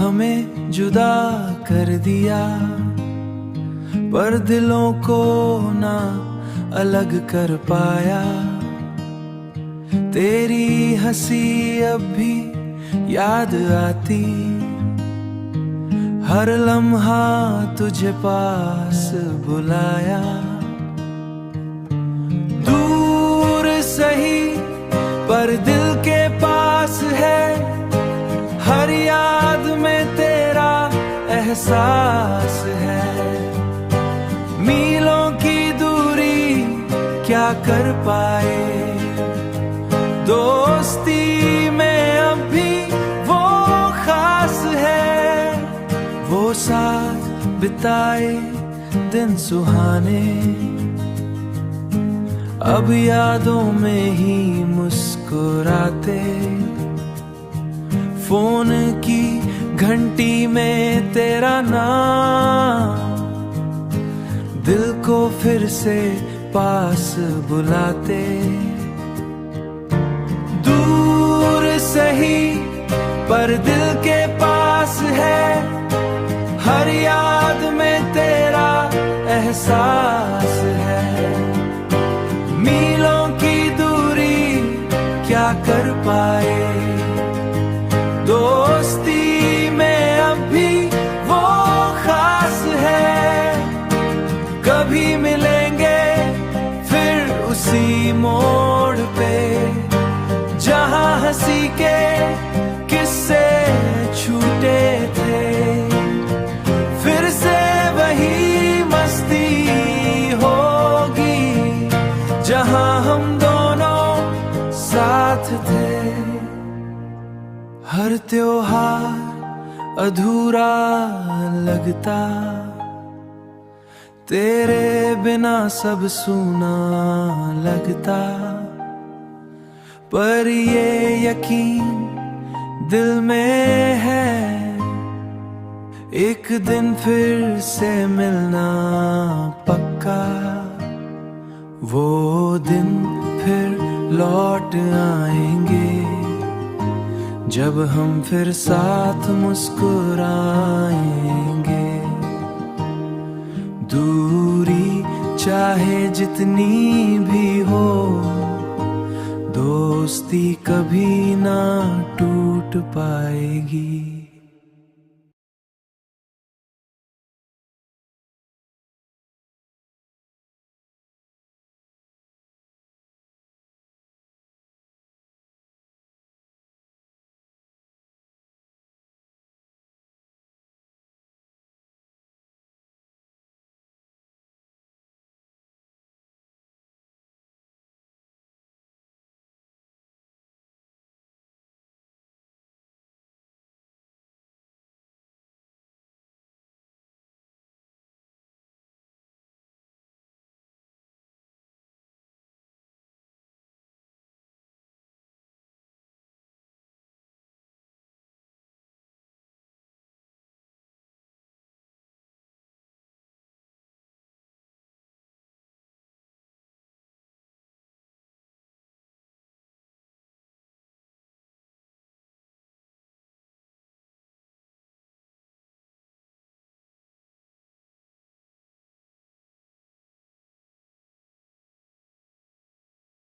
हमें जुदा कर दिया, पर दिलों को ना अलग कर पाया। तेरी हंसी अब भी याद आती, हर लम्हा तुझे पास बुलाया। दूर सही पर दिल के पास है, हर याद में तेरा एहसास है। मीलों की दूरी क्या कर पाए, दोस्ती में अब भी वो खास है। वो साथ बिताए दिन सुहाने, अब यादों में ही मुस्कुराते। फोन की घंटी में तेरा नाम, दिल को फिर से पास बुलाते। दूर सही पर दिल के पास है, हर याद में तेरा एहसास है। मीलों की दूरी क्या कर पाए, दोस्ती में अब भी वो खास है। कभी मिलेंगे फिर उसी मोड़ पे, जहां हंसी के किस्से छूटे थे। फिर से वही मस्ती होगी, जहां हम दोनों साथ थे। हर त्योहार अधूरा लगता, तेरे बिना सब सूना लगता। पर ये यकीन दिल में है, एक दिन फिर से मिलना पक्का। वो दिन फिर लौट आएंगे, जब हम फिर साथ मुस्कुराएंगे। दूरी चाहे जितनी भी हो, दोस्ती कभी ना टूट पाएगी।